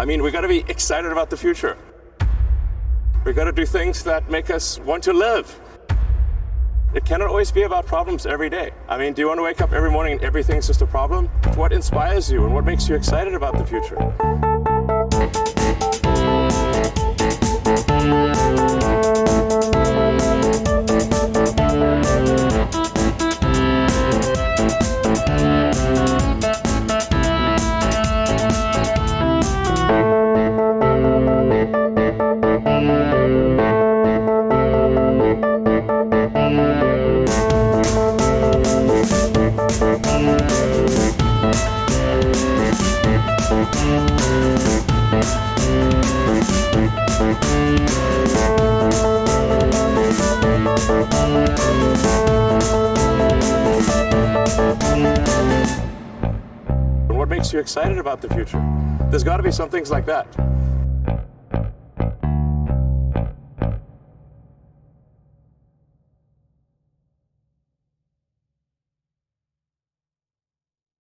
I mean, we got to be excited about the future. We got to do things that make us want to live. It cannot always be about problems every day. I mean, do you want to wake up every morning and everything's just a problem? What inspires you and what makes you excited about the future? And what makes you excited about the future? There's got to be some things like that.